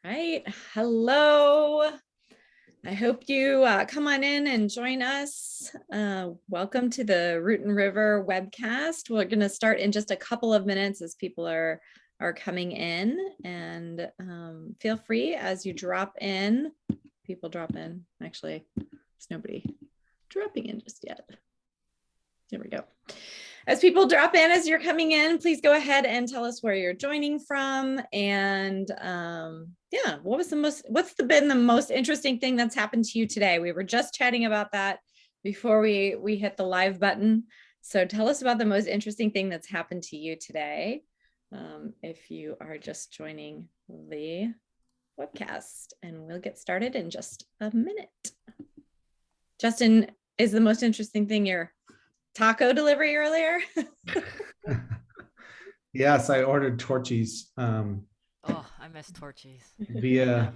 Right. Hello. I hope you come on in and join us. Welcome to the Root and River webcast. We're going to start in just a couple of minutes as people are coming in, and feel free as you drop in. People drop in. Actually, there's nobody dropping in just yet. There we go. As people drop in, as you're coming in, please go ahead and tell us where you're joining from. And yeah, what's been the most interesting thing that's happened to you today? We were just chatting about that before we hit the live button. So tell us about the most interesting thing that's happened to you today. If you are just joining the webcast, and we'll get started in just a minute. Justin, is the most interesting thing your taco delivery earlier? Yes, I ordered Torchy's. Oh, I miss Torchy's. Via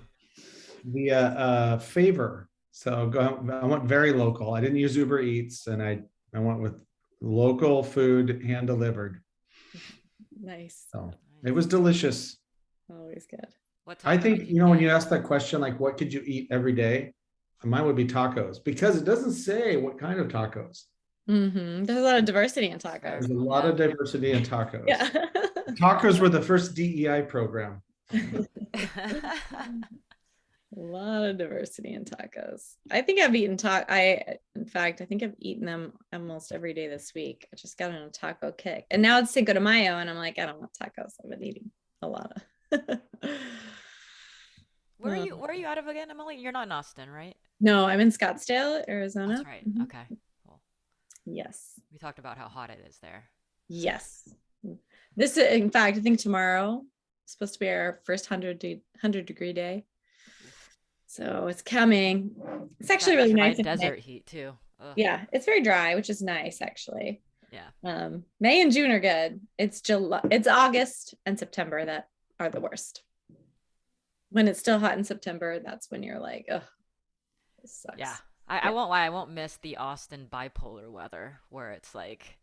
favor. So I went very local. I didn't use Uber Eats, and I went with local food, hand delivered. Nice. So it was delicious. Always good. I think, when you ask that question, like what could you eat every day? Mine would be tacos, because it doesn't say what kind of tacos. Mm-hmm. There's a lot of diversity in tacos. There's a lot of diversity in tacos. Yeah. Tacos were the first DEI program. A lot of diversity in tacos. I think I've eaten in fact, I think I've eaten them almost every day this week. I just got on a taco kick. And now it's Cinco de Mayo, and I'm like, I don't want tacos. I've been eating a lot of. Where are you out of again, Emily? You're not in Austin, right? No, I'm in Scottsdale, Arizona. That's right. Mm-hmm. Okay. Cool. Yes. We talked about how hot it is there. Yes. This, in fact, I think tomorrow is supposed to be our first 100-degree day. So it's coming. It's actually really nice. Desert heat too. Ugh. Yeah, it's very dry, which is nice actually. Yeah. May and June are good. It's August and September that are the worst. When it's still hot in September, that's when you're like, oh, this sucks. Yeah. I won't lie. I won't miss the Austin bipolar weather where it's like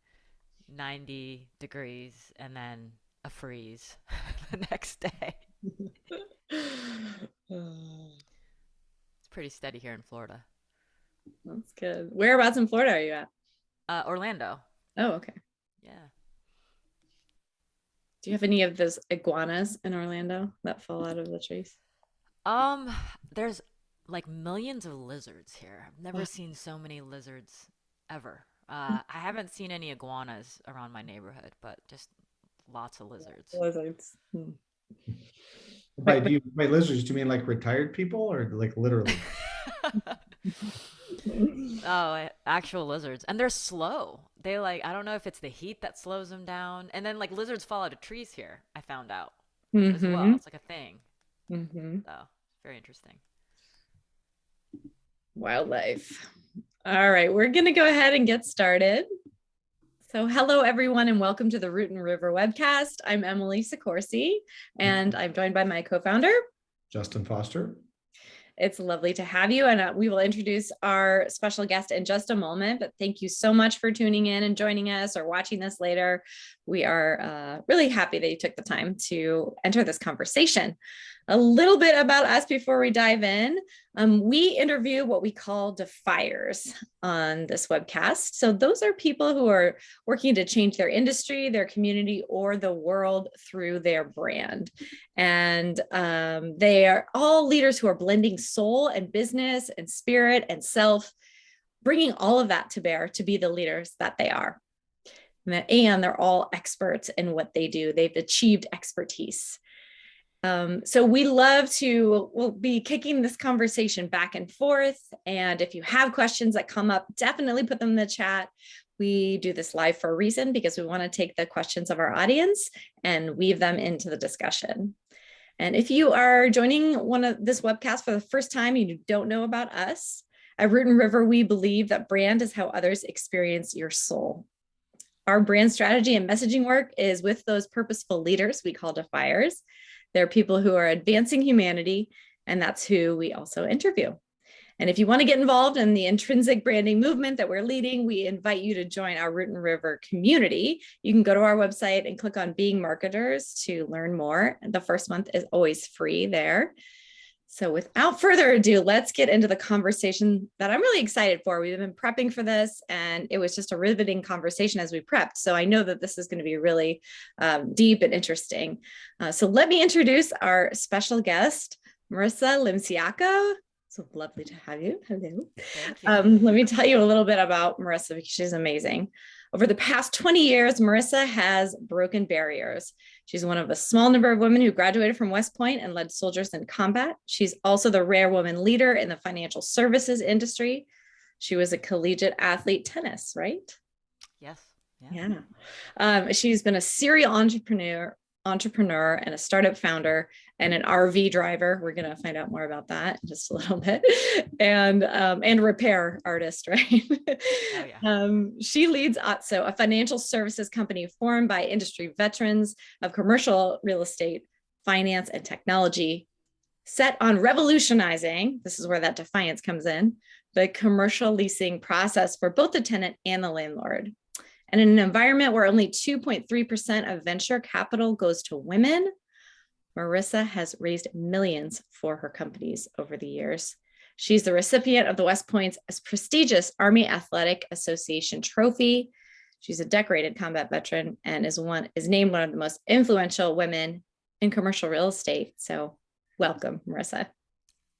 90 degrees and then a freeze the next day. It's pretty steady here in Florida. That's good. Whereabouts in Florida are you at? Orlando. Oh, okay. Yeah. Do you have any of those iguanas in Orlando that fall out of the trees? There's like millions of lizards here. I've never seen so many lizards ever. I haven't seen any iguanas around my neighborhood, but just lots of lizards. Lizards. By lizards, do you mean like retired people or like literally? Oh, actual lizards. And they're slow. I don't know if it's the heat that slows them down. And then like lizards fall out of trees here, I found out as well. It's like a thing. Mm-hmm. So very interesting. Wildlife. All right, we're going to go ahead and get started. So hello, everyone, and welcome to the Root and River webcast. I'm Emily Sicorsi, and I'm joined by my co-founder, Justin Foster. It's lovely to have you, and we will introduce our special guest in just a moment, but thank you so much for tuning in and joining us or watching this later. We are really happy that you took the time to enter this conversation. A little bit about us before we dive in. We interview what we call defiers on this webcast. So those are people who are working to change their industry, their community, or the world through their brand. And they are all leaders who are blending soul and business and spirit and self, bringing all of that to bear to be the leaders that they are. And they're all experts in what they do. They've achieved expertise. So we'll be kicking this conversation back and forth. And if you have questions that come up, definitely put them in the chat. We do this live for a reason, because we want to take the questions of our audience and weave them into the discussion. And if you are joining this webcast for the first time and you don't know about us, at Root and River, we believe that brand is how others experience your soul. Our brand strategy and messaging work is with those purposeful leaders we call defiers. They're people who are advancing humanity, and that's who we also interview. And if you want to get involved in the intrinsic branding movement that we're leading, we invite you to join our Root and River community. You can go to our website and click on Being Marketers to learn more. The first month is always free there. So without further ado, let's get into the conversation that I'm really excited for. We've been prepping for this, and it was just a riveting conversation as we prepped. So I know that this is going to be really deep and interesting. So let me introduce our special guest, Marissa Limsiaco. So lovely to have you. Hello. Thank you. Let me tell you a little bit about Marissa because she's amazing. Over the past 20 years, Marissa has broken barriers. She's one of a small number of women who graduated from West Point and led soldiers in combat. She's also the rare woman leader in the financial services industry. She was a collegiate athlete, tennis, right? Yes. Yeah. She's been a serial entrepreneur and a startup founder and an RV driver. We're going to find out more about that in just a little bit. And a repair artist, right? Oh, yeah. She leads Otso, a financial services company formed by industry veterans of commercial real estate, finance, and technology, set on revolutionizing, this is where that defiance comes in, the commercial leasing process for both the tenant and the landlord. And in an environment where only 2.3% of venture capital goes to women, Marissa has raised millions for her companies over the years. She's the recipient of the West Point's prestigious Army Athletic Association trophy. She's a decorated combat veteran and is named one of the most influential women in commercial real estate. So welcome, Marissa.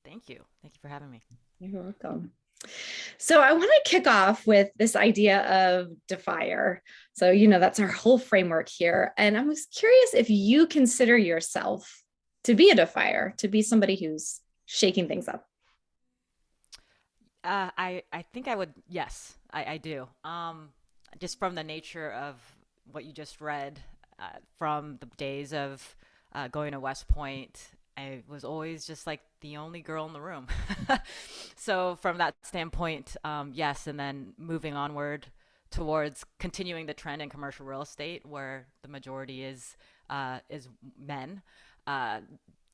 Thank you. Thank you for having me. You're welcome. So I want to kick off with this idea of defier. So, that's our whole framework here. And I was curious if you consider yourself to be a defier, to be somebody who's shaking things up. I think I would. Yes, I do. Just from the nature of what you just read, from the days of going to West Point, I was always just like the only girl in the room. So from that standpoint, yes. And then moving onward towards continuing the trend in commercial real estate where the majority is men,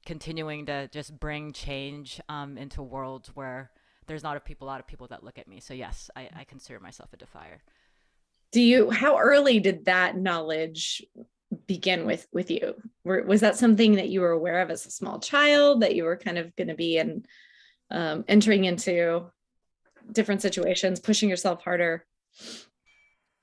continuing to just bring change into worlds where there's not a lot of people that look at me. So yes, I consider myself a defier. How early did that knowledge begin with you? Was that something that you were aware of as a small child, that you were kind of going to be entering into different situations, pushing yourself harder?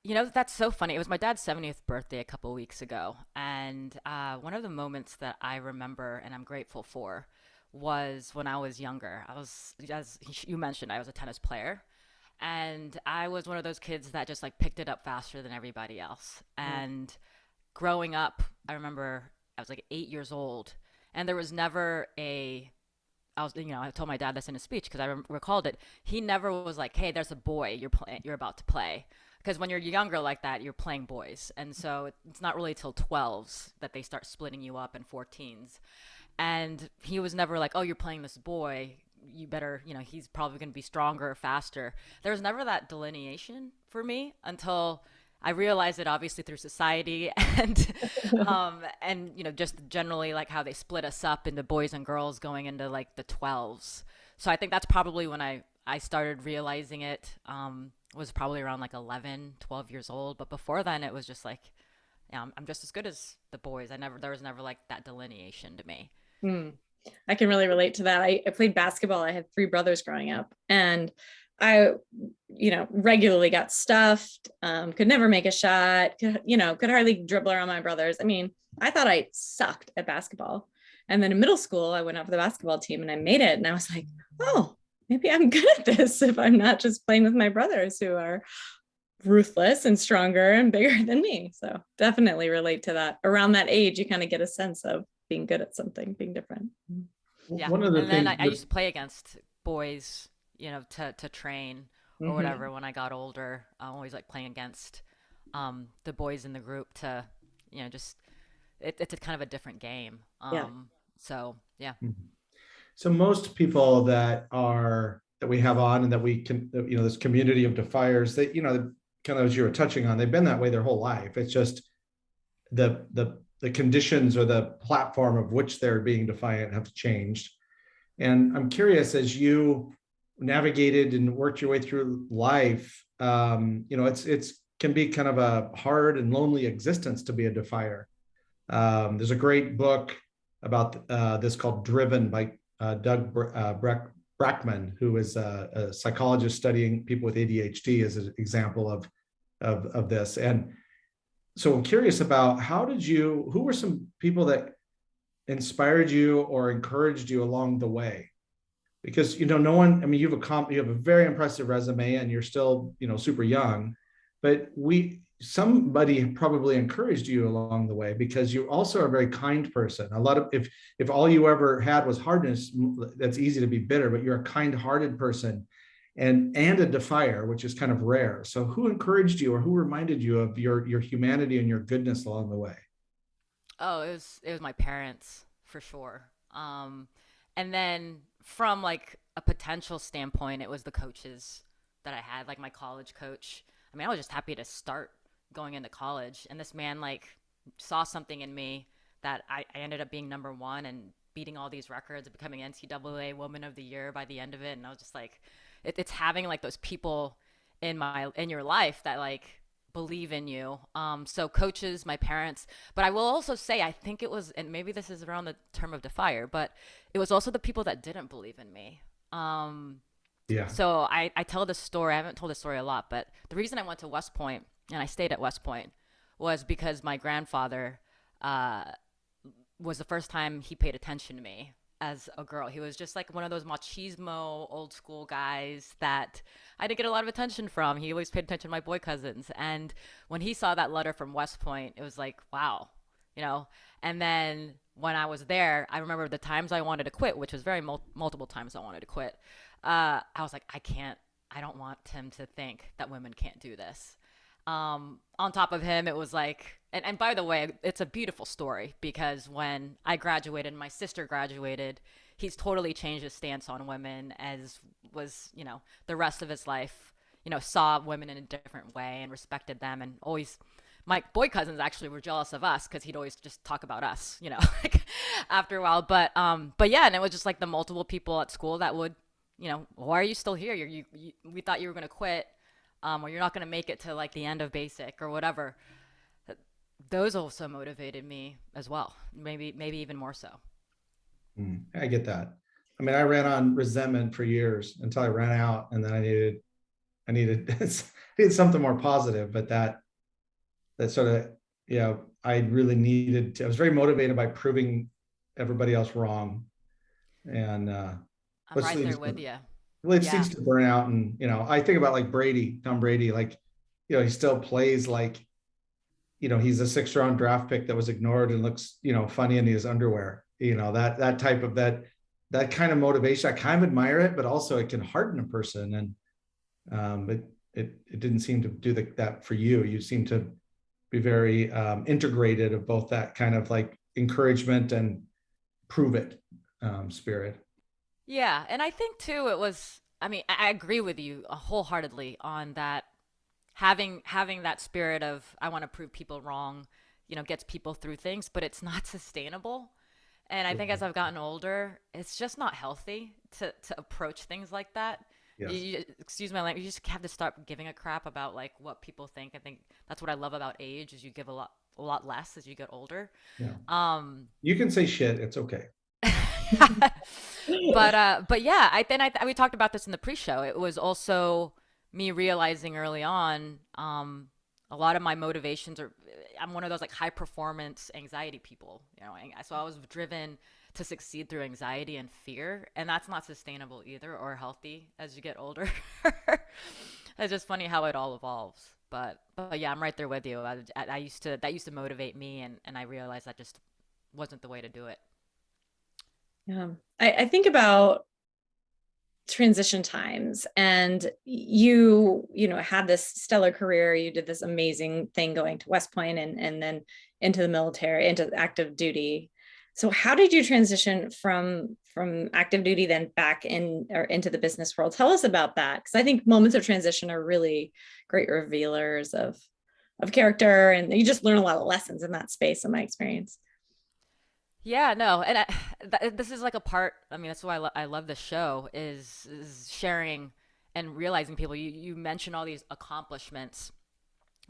That's so funny. It was my dad's 70th birthday a couple of weeks ago. And one of the moments that I remember and I'm grateful for was when I was younger. As you mentioned, I was a tennis player. And I was one of those kids that just like picked it up faster than everybody else. And growing up, I remember I was like 8 years old, and there was never I told my dad this in a speech because I recalled it. He never was like, "Hey, there's a boy you're about to play." Because when you're younger like that, you're playing boys, and so it's not really till 12s that they start splitting you up in 14s. And he was never like, "Oh, you're playing this boy. You better, he's probably going to be stronger or faster." There was never that delineation for me until I realized it obviously through society and just generally like how they split us up into boys and girls going into like the 12s. So I think that's probably when I started realizing it, was probably around like 11, 12 years old. But before then it was just like, yeah, I'm just as good as the boys. There was never like that delineation to me. I can really relate to that. I played basketball. I had 3 brothers growing up, and I, regularly got stuffed, could never make a shot, could hardly dribble around my brothers. I mean, I thought I sucked at basketball. And then in middle school, I went out for the basketball team and I made it. And I was like, oh, maybe I'm good at this if I'm not just playing with my brothers who are ruthless and stronger and bigger than me. So definitely relate to that. Around that age, you kind of get a sense of being good at something, being different. Yeah. One of the and things then I used to play against boys, to train or Mhm. whatever. When I got older, I always like playing against the boys in the group to, just it's a kind of a different game. Yeah. So yeah. So most people that we have on and that we can, this community of defiers, they, kind of as you were touching on, they've been that way their whole life. It's just the conditions or the platform of which they're being defiant have changed. And I'm curious, as you navigated and worked your way through life, it's can be kind of a hard and lonely existence to be a defier. There's a great book about this called Driven by Doug Brackman, who is a psychologist studying people with ADHD as an example of this. And so I'm curious about who were some people that inspired you or encouraged you along the way? Because, no one, I mean, you have a very impressive resume and you're still, super young, but somebody probably encouraged you along the way, because you also are a very kind person. If all you ever had was hardness, that's easy to be bitter, but you're a kind-hearted person and a defier, which is kind of rare. So who encouraged you, or who reminded you of your humanity and your goodness along the way? Oh, it was my parents for sure. And then from like a potential standpoint, it was the coaches that I had, like my college coach. I mean, I was just happy to start going into college, and this man like saw something in me that I ended up being number one and beating all these records, becoming NCAA Woman of the Year by the end of it. And I was just like, it's having like those people in your life that like believe in you. So coaches, my parents, but I will also say, I think it was, and maybe this is around the term of defier, but it was also the people that didn't believe in me. Yeah. So I tell this story. I haven't told this story a lot, but the reason I went to West Point and I stayed at West Point was because my grandfather was the first time he paid attention to me as a girl. He was just like one of those machismo old school guys that I didn't get a lot of attention from. He always paid attention to my boy cousins. And when he saw that letter from West Point, it was like, wow, And then when I was there, I remember the times I wanted to quit, which was very multiple times I wanted to quit. I was like, I don't want him to think that women can't do this. On top of him, it was like, and by the way, it's a beautiful story, because when I graduated and my sister graduated, he's totally changed his stance on women, as was, the rest of his life, saw women in a different way and respected them. And always, my boy cousins actually were jealous of us, because he'd always just talk about us, like, after a while. But yeah, and it was just like the multiple people at school that would, why are you still here? We thought you were going to quit. Or you're not going to make it to like the end of basic or whatever. Those also motivated me as well. Maybe even more so. I get that. I mean, I ran on resentment for years until I ran out, and then I needed something more positive. But that sort of, I really needed I was very motivated by proving everybody else wrong. And I'm right there with you. Well, it leads to burnout. And, I think about like Tom Brady, like, he still plays like, he's a 6th round draft pick that was ignored and looks, funny in his underwear, that type of that kind of motivation. I kind of admire it, but also it can harden a person. And but it didn't seem to do that for you. You seem to be very integrated of both that kind of like encouragement and prove it spirit. Yeah, and I think too it was, I mean, I agree with you wholeheartedly on that. Having that spirit of I want to prove people wrong, gets people through things, but it's not sustainable. And I think as I've gotten older, it's just not healthy to approach things like that. Yes. Excuse my language, you just have to start giving a crap about like what people think. I think that's what I love about age, is you give a lot less as you get older. Yeah. You can say shit, it's okay. But yeah, we talked about this in the pre-show. It was also me realizing early on, a lot of my motivations I'm one of those like high performance anxiety people, so I was driven to succeed through anxiety and fear, and that's not sustainable either or healthy as you get older. It's just funny how it all evolves. But yeah, I'm right there with you. That used to motivate me, and I realized that just wasn't the way to do it. Yeah. I think about transition times, and you had this stellar career. You did this amazing thing going to West Point and then into the military, into active duty. So how did you transition from active duty then back into the business world? Tell us about that, because I think moments of transition are really great revealers of character, and you just learn a lot of lessons in that space, in my experience. Yeah, no, and this is like a part. I mean, that's why I love the show is sharing and realizing people. You mention all these accomplishments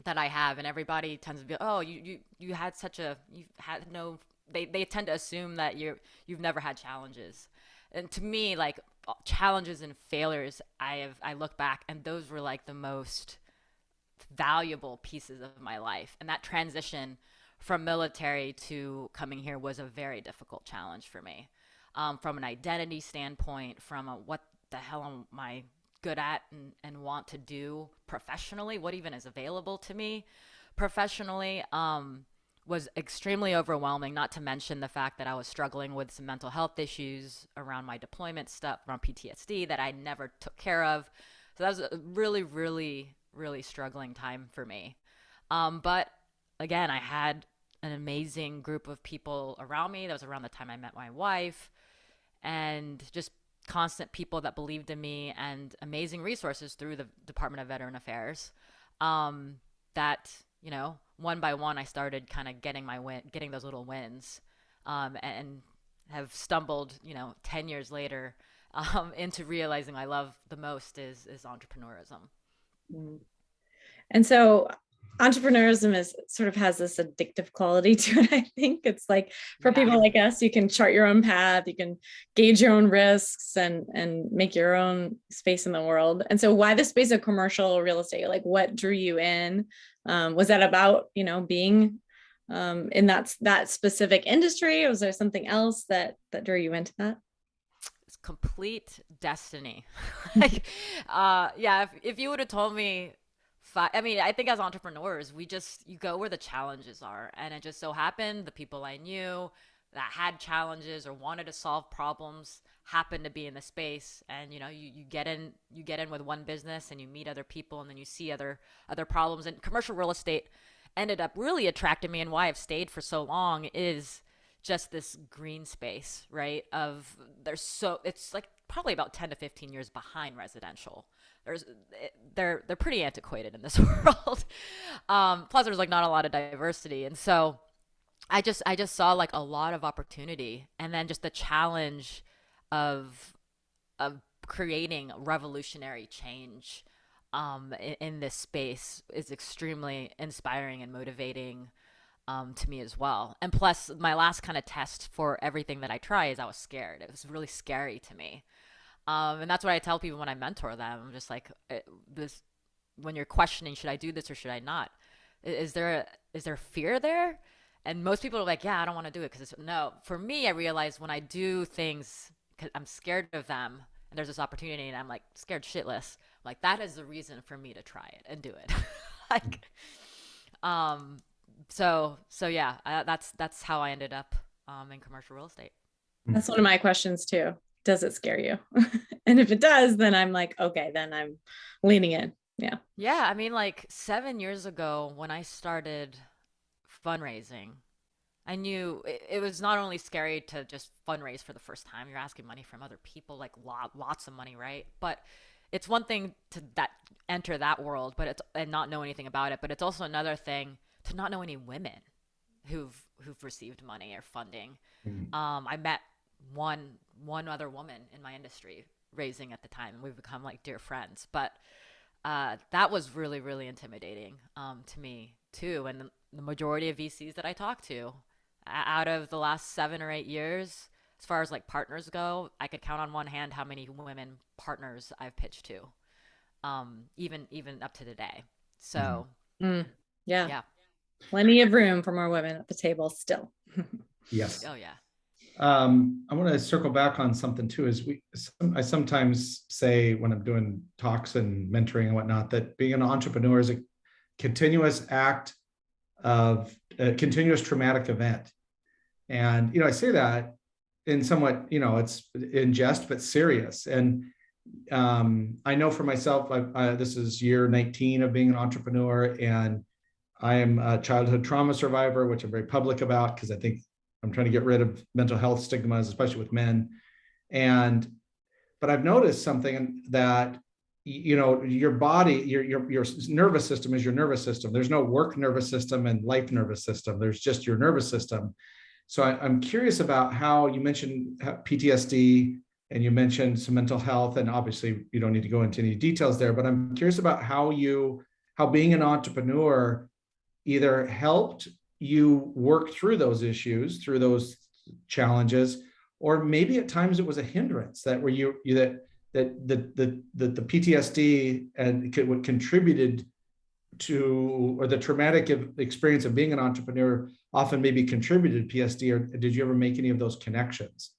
that I have, and everybody tends to be, oh, you had such a you had no. They tend to assume that you've never had challenges, and to me, like challenges and failures, I look back and those were like the most valuable pieces of my life. And that transition from military to coming here was a very difficult challenge for me. From an identity standpoint, from a, what the hell am I good at and want to do professionally, what even is available to me professionally, was extremely overwhelming, not to mention the fact that I was struggling with some mental health issues around my deployment stuff, around PTSD that I never took care of. So that was a really, really, really struggling time for me. But again, I had an amazing group of people around me. That was around the time I met my wife, and just constant people that believed in me and amazing resources through the Department of Veteran Affairs. That, you know, one by one, I started kind of getting those little wins, and have stumbled, you know, 10 years later, into realizing I love the most is entrepreneurism. Mm. And so entrepreneurism is sort of has this addictive quality to it. I think it's like for Yeah. people like us, you can chart your own path, you can gauge your own risks and make your own space in the world. And so why the space of commercial real estate? Like what drew you in? Was that about, you know, being in that specific industry? Or was there something else that drew you into that? It's complete destiny. Like, yeah, if you would have told me, I mean, I think as entrepreneurs, you go where the challenges are. And it just so happened the people I knew that had challenges or wanted to solve problems happened to be in the space. And, you know, you get in with one business and you meet other people and then you see other problems. And commercial real estate ended up really attracting me, and why I've stayed for so long is just this green space, right? It's like probably about 10 to 15 years behind residential. They're pretty antiquated in this world. Plus there's like not a lot of diversity. And so I just saw like a lot of opportunity, and then just the challenge of creating revolutionary change, in this space is extremely inspiring and motivating, to me as well. And plus, my last kind of test for everything that I try is I was scared. It was really scary to me. And that's what I tell people when I mentor them. I'm just like, this, when you're questioning, should I do this or should I not? Is there fear there? And most people are like, yeah, I don't want to do it because no. For me, I realize when I do things because I'm scared of them, and there's this opportunity, and I'm like scared shitless. Like that is the reason for me to try it and do it. Like, um, so yeah, that's how I ended up, in commercial real estate. That's one of my questions too. Does it scare you? And if it does, then I'm like, okay, then I'm leaning in. Yeah. Yeah, I mean, like 7 years ago when I started fundraising, I knew it was not only scary to just fundraise for the first time. You're asking money from other people, like lots of money, right? But it's one thing to that enter that world, but it's and not know anything about it. But it's also another thing to not know any women who've received money or funding. Mhm. I met one other woman in my industry raising at the time, and we've become like dear friends. But that was really, really intimidating, to me too. And the majority of VCs that I talk to, out of the last 7 or 8 years, as far as like partners go, I could count on one hand how many women partners I've pitched to, even up to today. So Yeah. yeah. Plenty of room for more women at the table still. Yes. Oh yeah. I want to circle back on something too. I sometimes say when I'm doing talks and mentoring and whatnot, that being an entrepreneur is a continuous act of a continuous traumatic event. And, you know, I say that in somewhat, you know, it's in jest, but serious. And I know for myself, this is year 19 of being an entrepreneur, and I am a childhood trauma survivor, which I'm very public about because I think I'm trying to get rid of mental health stigmas, especially with men. But I've noticed something that, you know, your body, your nervous system is your nervous system. There's no work nervous system and life nervous system. There's just your nervous system. So I'm curious about how you mentioned PTSD and you mentioned some mental health, and obviously you don't need to go into any details there, but I'm curious about how being an entrepreneur either helped you work through those issues, through those challenges, or maybe at times it was a hindrance that where the PTSD and what contributed to, or the traumatic experience of being an entrepreneur often maybe contributed to PTSD, or did you ever make any of those connections?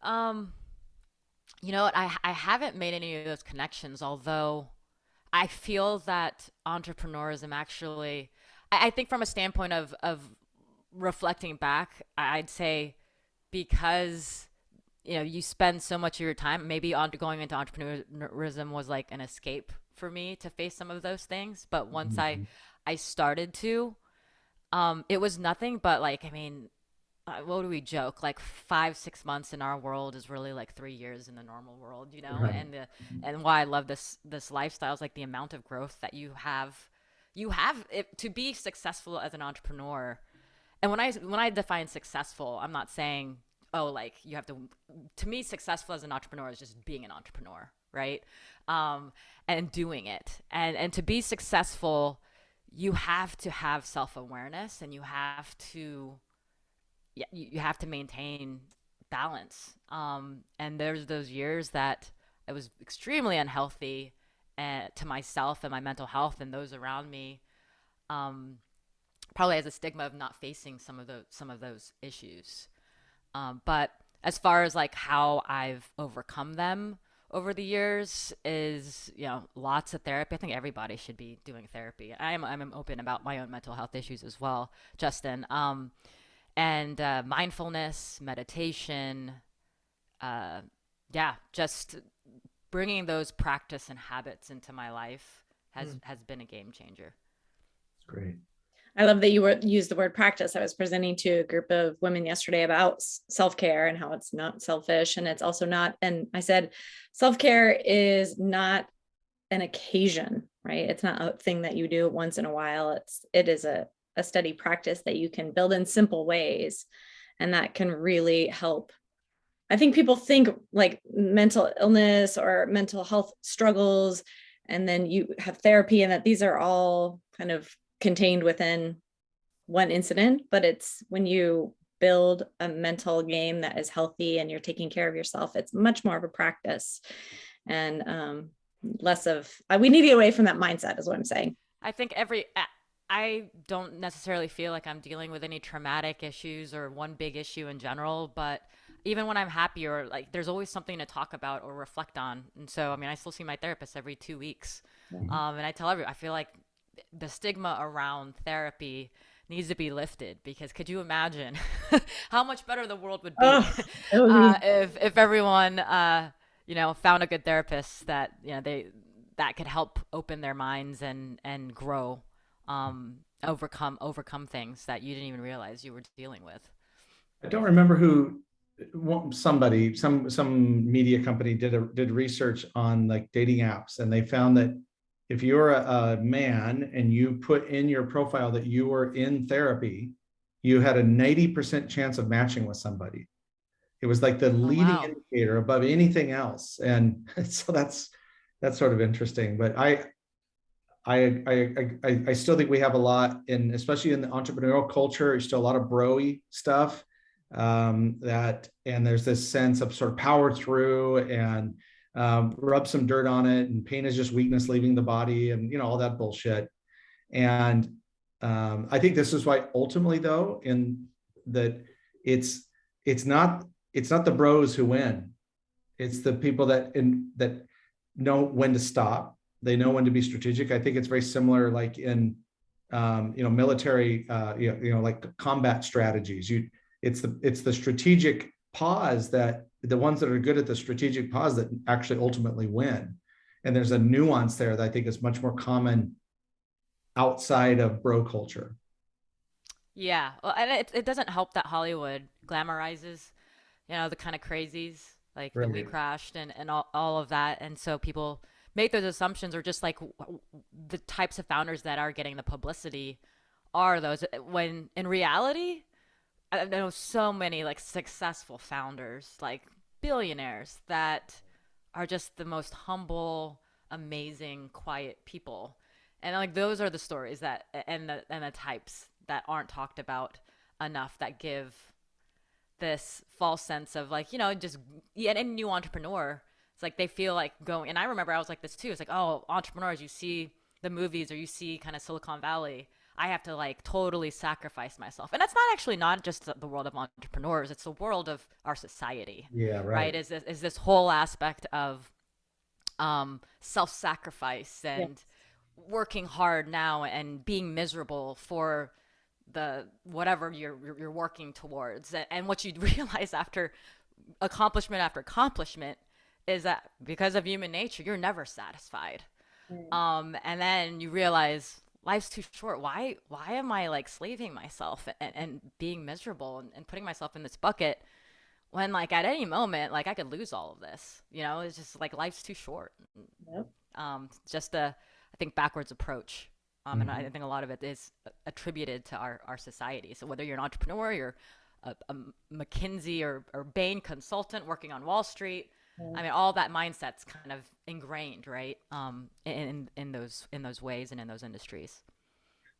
You know what? I haven't made any of those connections, although I feel that entrepreneurism actually, I think from a standpoint of reflecting back, I'd say because you spend so much of your time, maybe on going into entrepreneurism was like an escape for me to face some of those things. But once I started to, it was nothing but like, I mean, what do we joke? Like 5, 6 months in our world is really like 3 years in the normal world, Right. And why I love this lifestyle is like the amount of growth that you have it, to be successful as an entrepreneur. And when I define successful, I'm not saying, oh, like you have to me, successful as an entrepreneur is just being an entrepreneur, right? And doing it. And to be successful, you have to have self-awareness, and you have to maintain balance. And there's those years that I was extremely unhealthy to myself and my mental health and those around me. Probably as a stigma of not facing some of those issues. But as far as like how I've overcome them over the years is, lots of therapy. I think everybody should be doing therapy. I'm open about my own mental health issues as well, Justin. And mindfulness, meditation, just bringing those practice and habits into my life has been a game changer. That's great. I love that you used the word practice. I was presenting to a group of women yesterday about self-care and how it's not selfish, and it's also not. And I said, self-care is not an occasion, right? It's not a thing that you do once in a while. It is a steady practice that you can build in simple ways, and that can really help. I think people think like mental illness or mental health struggles, and then you have therapy, and that these are all kind of contained within one incident. But it's when you build a mental game that is healthy and you're taking care of yourself, it's much more of a practice, and less of, we need to get away from that mindset is what I'm saying. I think I don't necessarily feel like I'm dealing with any traumatic issues or one big issue in general, but even when I'm happy, or like there's always something to talk about or reflect on. And so, I mean, I still see my therapist every 2 weeks. And I tell everyone, I feel like the stigma around therapy needs to be lifted, because could you imagine how much better the world would be if everyone found a good therapist that that could help open their minds and grow, overcome things that you didn't even realize you were dealing with. I don't remember who, some media company did research on like dating apps, and they found that if you're a man and you put in your profile that you were in therapy, you had a 90% chance of matching with somebody. It was like the leading indicator above anything else. And so that's sort of interesting. But I still think we have a lot in, especially in the entrepreneurial culture, there's still a lot of bro-y stuff, and there's this sense of sort of power through and rub some dirt on it, and pain is just weakness leaving the body, and all that bullshit. And I think this is why ultimately, though, in that it's not the bros who win. It's the people that know when to stop. They know when to be strategic. I think it's very similar, like in military, like combat strategies. It's the strategic pause, that the ones that are good at the strategic pause that actually ultimately win. And there's a nuance there that I think is much more common outside of bro culture. Yeah, well, and it doesn't help that Hollywood glamorizes, the kind of crazies like Right. that we crashed and all of that, and so people make those assumptions, or just like the types of founders that are getting the publicity are those, when in reality I know so many like successful founders, like billionaires, that are just the most humble, amazing, quiet people. And like those are the stories that and the types that aren't talked about enough, that give this false sense of like, just, yeah, and new entrepreneur. It's like they feel like going, and I remember I was like this too. It's like, oh, entrepreneurs, you see the movies or you see kind of Silicon Valley. I have to like totally sacrifice myself. And that's not actually not just the world of entrepreneurs, it's the world of our society, Yeah, right? right. Is this whole aspect of self-sacrifice Yeah. and working hard now and being miserable for the whatever you're working towards. And what you realize after accomplishment is that because of human nature, you're never satisfied. Right. And then you realize life's too short. Why am I like slaving myself and being miserable and putting myself in this bucket when like at any moment like I could lose all of this? It's just like life's too short. Yep. Just a, I think, backwards approach. And I Mhm. think a lot of it is attributed to our society. So whether you're an entrepreneur, you're a McKinsey or Bain consultant working on Wall Street, Yeah. I mean, all that mindset's kind of ingrained, right? In those ways and in those industries.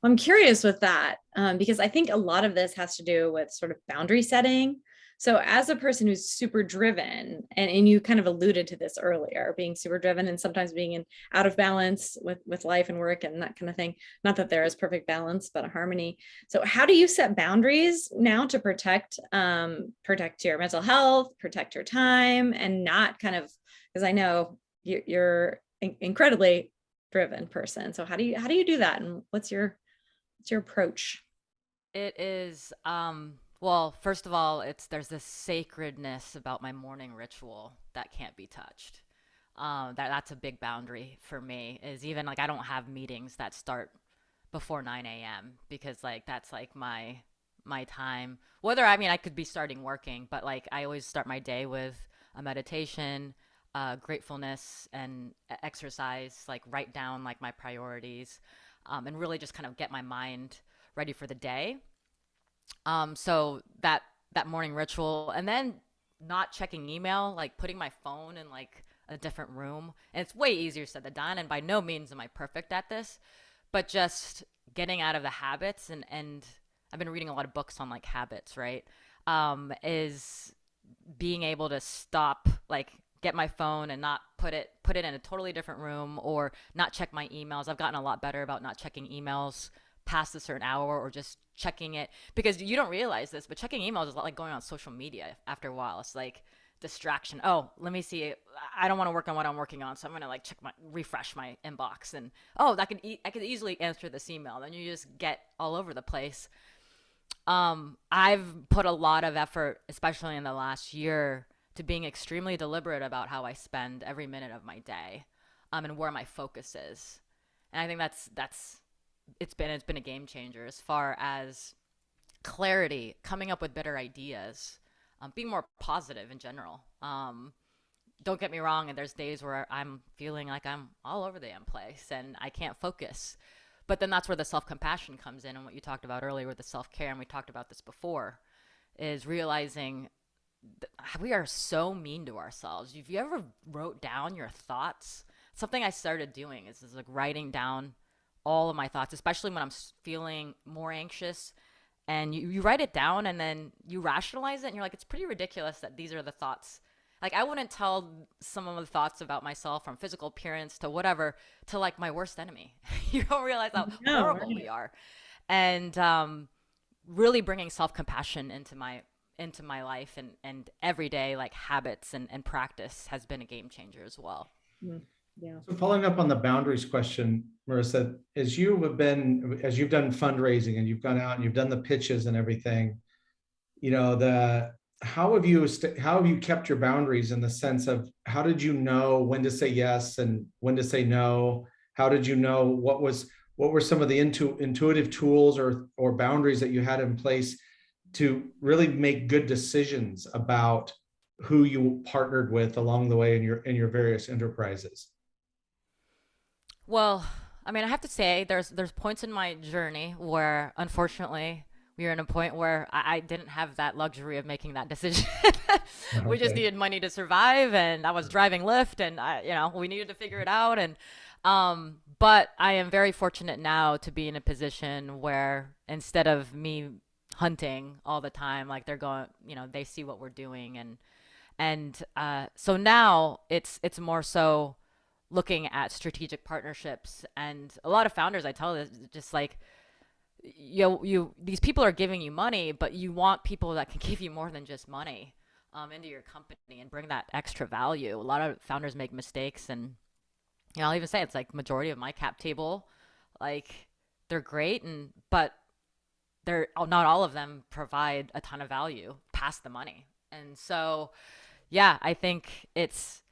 I'm curious with that, because I think a lot of this has to do with sort of boundary setting. So, as a person who's super driven, and you kind of alluded to this earlier, being super driven and sometimes being in out of balance with life and work and that kind of thing. Not that there is perfect balance, but a harmony. So, how do you set boundaries now to protect your mental health, protect your time, and not kind of, because I know you're incredibly driven person. So, how do you do that, and what's your approach? It is, well, first of all, there's this sacredness about my morning ritual that can't be touched. That's a big boundary for me. Is even like I don't have meetings that start before 9 a.m. because like that's like my time. Whether, I mean, I could be starting working, but like I always start my day with a meditation, gratefulness, and exercise. Like write down like my priorities, and really just kind of get my mind ready for the day. So that morning ritual, and then not checking email, like putting my phone in like a different room. And it's way easier said than done. And by no means am I perfect at this, but just getting out of the habits, and I've been reading a lot of books on like habits, right? Is being able to stop, like get my phone and not put it in a totally different room, or not check my emails. I've gotten a lot better about not checking emails past a certain hour, or just checking it, because you don't realize this, but checking emails is a lot like going on social media after a while. It's like distraction. Oh, let me see. I don't want to work on what I'm working on, so I'm gonna like refresh my inbox, and oh, I could easily answer this email. Then you just get all over the place. I've put a lot of effort, especially in the last year, to being extremely deliberate about how I spend every minute of my day, and where my focus is. And I think that's it's been a game changer as far as clarity, coming up with better ideas, being more positive in general. Don't get me wrong, and there's days where I'm feeling like I'm all over the damn place and I can't focus. But then that's where the self compassion comes in, and what you talked about earlier with the self care, and we talked about this before, is realizing we are so mean to ourselves. If you ever wrote down your thoughts, something I started doing is like writing down all of my thoughts, especially when I'm feeling more anxious. And you write it down and then you rationalize it, and you're like, it's pretty ridiculous that these are the thoughts. Like, I wouldn't tell some of the thoughts about myself, from physical appearance to whatever, to like my worst enemy. You don't realize how No, horrible we right. are. And really bringing self compassion into my life, and everyday like habits and practice has been a game changer as well. Mm, yeah. So following up on the boundaries question, Marissa, as you've done fundraising and you've gone out and you've done the pitches and everything, the how have you kept your boundaries, in the sense of how did you know when to say yes and when to say no? How did you know what were some of the intuitive tools or boundaries that you had in place to really make good decisions about who you partnered with along the way in your various enterprises? Well, I mean, I have to say there's points in my journey where unfortunately we were in a point where I didn't have that luxury of making that decision. We just Okay. needed money to survive, and I was driving Lyft, and we needed to figure it out. And but I am very fortunate now to be in a position where instead of me hunting all the time, like they're going, they see what we're doing, and so now it's more so looking at strategic partnerships. And a lot of founders, I tell this, just like, these people are giving you money, but you want people that can give you more than just money into your company and bring that extra value. A lot of founders make mistakes, and I'll even say it's like majority of my cap table, like they're great, but they're not all of them provide a ton of value past the money. And so yeah, I think it's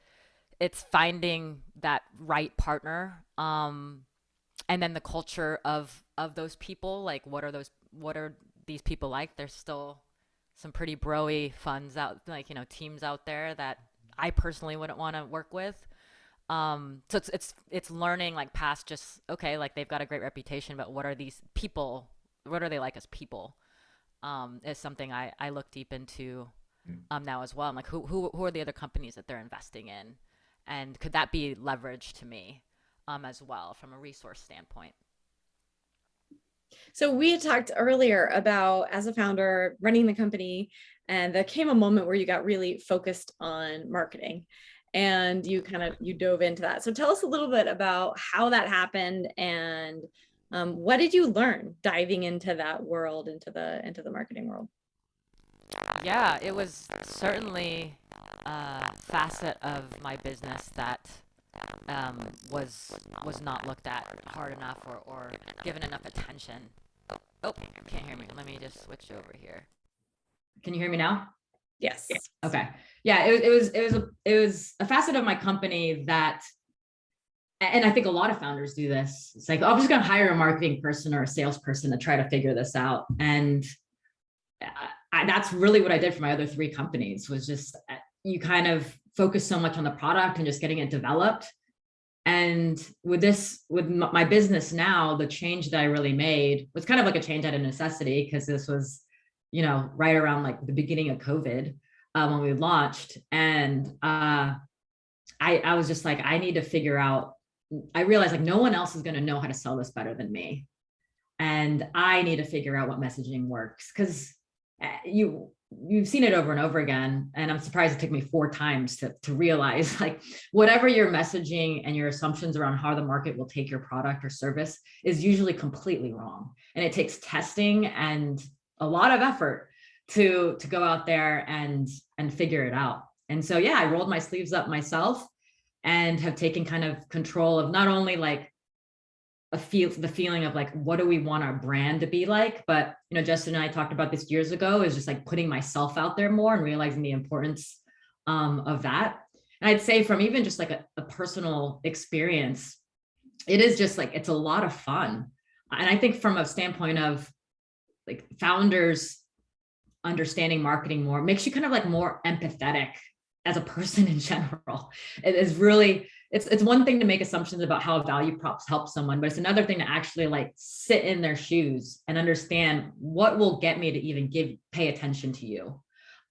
finding that right partner, and then the culture of those people. Like, what are these people like? There's still some pretty broy funds out, like, teams out there that I personally wouldn't want to work with. So it's learning, like, past just, okay, like they've got a great reputation, but what are these people? What are they like as people? Is something I look deep into now as well. I'm like, who are the other companies that they're investing in, and could that be leveraged to me as well from a resource standpoint? So we had talked earlier about, as a founder running the company, and there came a moment where you got really focused on marketing, and you dove into that. So tell us a little bit about how that happened, and what did you learn diving into that world, into the marketing world? Yeah, it was certainly a facet of my business that was not looked at hard enough, or given enough attention. Oh, can't hear me. Let me just switch over here. Can you hear me now? Yes. Okay. Yeah, it was a facet of my company that, and I think a lot of founders do this. It's like, oh, I'm just going to hire a marketing person or a salesperson to try to figure this out. And that's really what I did for my other three companies, was just, you kind of focus so much on the product and just getting it developed. And with my business now, the change that I really made was kind of like a change out of necessity, because this was, right around like the beginning of COVID, when we launched. And I was just like, I need to figure out, I realized like no one else is going to know how to sell this better than me. And I need to figure out what messaging works, because you've seen it over and over again. And I'm surprised it took me 4 times to realize, like, whatever your messaging and your assumptions around how the market will take your product or service is usually completely wrong. And it takes testing and a lot of effort to go out there and figure it out. And so, yeah, I rolled my sleeves up myself and have taken kind of control of not only like the feeling of like, what do we want our brand to be like? But, Justin and I talked about this years ago, is just like putting myself out there more and realizing the importance of that. And I'd say from even just like a personal experience, it is just like, it's a lot of fun. And I think from a standpoint of like founders understanding marketing more, makes you kind of like more empathetic as a person in general. It is really, it's one thing to make assumptions about how value props help someone, but it's another thing to actually like sit in their shoes and understand what will get me to even pay attention to you,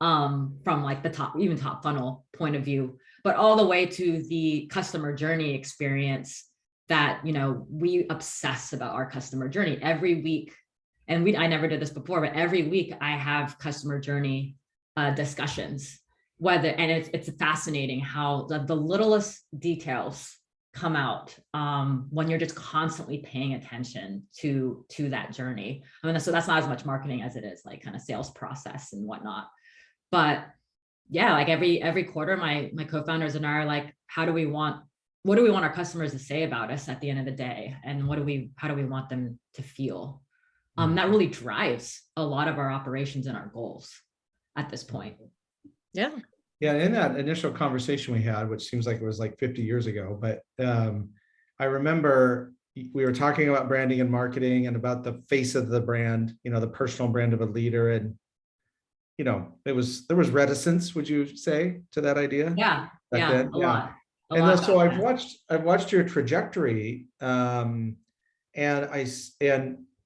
from like the top funnel point of view, but all the way to the customer journey experience that, we obsess about our customer journey every week. And I never did this before, but every week I have customer journey discussions. And it's fascinating how the littlest details come out when you're just constantly paying attention to that journey. I mean, so that's not as much marketing as it is like kind of sales process and whatnot. But yeah, like every quarter, my co-founders and I are like, what do we want our customers to say about us at the end of the day? And how do we want them to feel? That really drives a lot of our operations and our goals at this point. Yeah. Yeah. In that initial conversation we had, which seems like it was like 50 years ago, but I remember we were talking about branding and marketing and about the face of the brand, the personal brand of a leader. And, there was reticence, would you say, to that idea? Yeah. Back then? A lot. And so I've watched your trajectory, and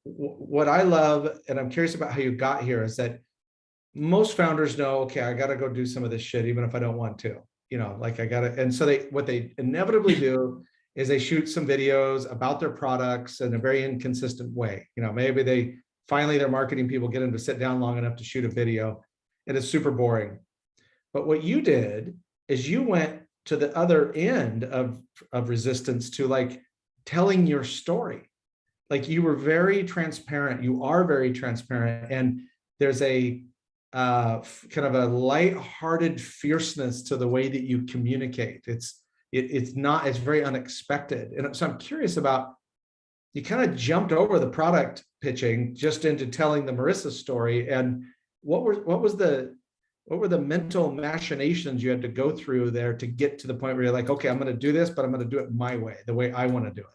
what I love, and I'm curious about how you got here, is that most founders know, okay, I got to go do some of this shit, even if I don't want to, like I got to. And so what they inevitably do is they shoot some videos about their products in a very inconsistent way. Maybe finally their marketing people get them to sit down long enough to shoot a video, and it's super boring. But what you did is you went to the other end of resistance to like telling your story. Like you were very transparent. You are very transparent. And there's a kind of a lighthearted fierceness to the way that you communicate. It's very unexpected. And so I'm curious about, you kind of jumped over the product pitching just into telling the Marissa story. And what were the mental machinations you had to go through there to get to the point where you're like, okay, I'm going to do this, but I'm going to do it my way, the way I want to do it?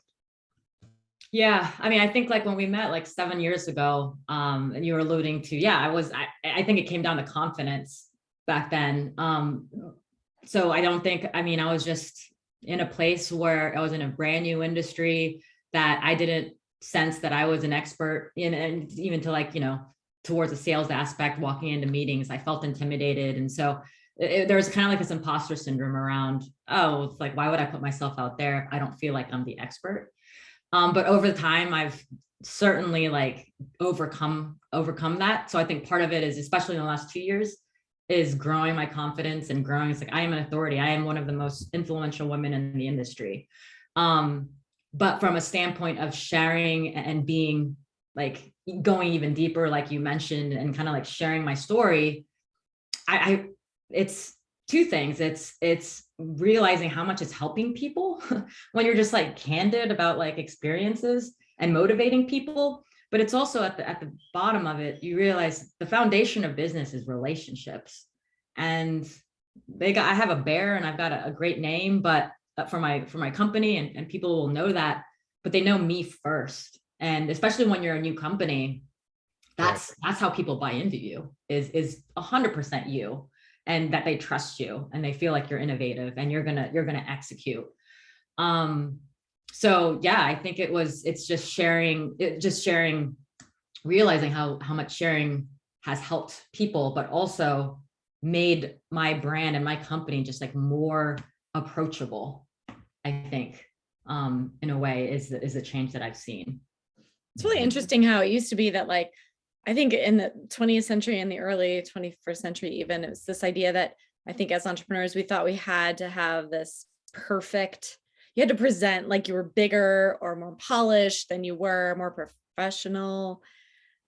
Yeah. I mean, I think like when we met like 7 years ago, and you were alluding to, I think it came down to confidence back then. So I don't think, I was just in a place where I was in a brand new industry that I didn't sense that I was an expert in, and even to like, towards the sales aspect, walking into meetings, I felt intimidated. And so there was kind of like this imposter syndrome around, it's like, why would I put myself out there if I don't feel like I'm the expert? But over the time, I've certainly like overcome that. So I think part of it is, especially in the last 2 years, is growing my confidence and growing. It's like, I am an authority. I am one of the most influential women in the industry. But from a standpoint of sharing and being like going even deeper, like you mentioned, and kind of like sharing my story, it's two things. It's realizing how much it's helping people when you're just like candid about like experiences and motivating people. But it's also at the bottom of it, you realize the foundation of business is relationships. And I have a bear and I've got a great name, but for my company, and people will know that, but they know me first. And especially when you're a new company, that's how people buy into you, is 100% you, and that they trust you and they feel like you're innovative and you're gonna execute. So yeah, I think it's just sharing, realizing how much sharing has helped people, but also made my brand and my company just like more approachable, I think, in a way is a change that I've seen. It's really interesting how it used to be that, like, I think in the 20th century and the early 21st century, even, it was this idea that I think as entrepreneurs, we thought we had to have this perfect, you had to present like you were bigger or more polished than you were, more professional.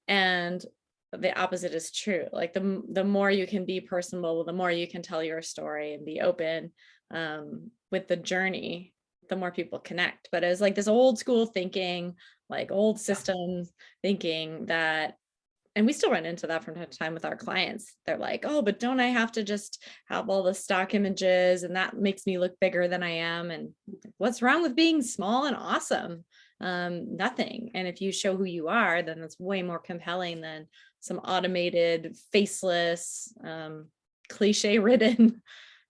And the opposite is true. Like the more you can be personable, the more you can tell your story and be open with the journey, the more people connect. But it was like this old school thinking, like old systems thinking that, and we still run into that from time to time with our clients. They're like, oh, but don't I have to just have all the stock images and that makes me look bigger than I am? And what's wrong with being small and awesome? Nothing. And if you show who you are, then that's way more compelling than some automated, faceless, cliche ridden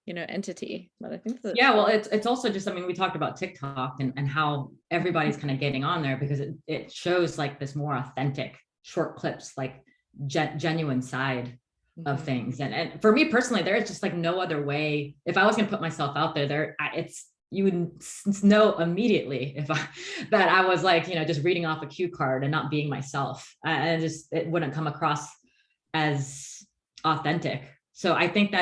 entity. But I think that, well, it's also just, we talked about TikTok and how everybody's kind of getting on there because it shows like this more authentic short clips, like genuine side of things. And for me personally, there is just like no other way. If I was going to put myself out there, you would know immediately that I was like, just reading off a cue card and not being myself. And it wouldn't come across as authentic. So I think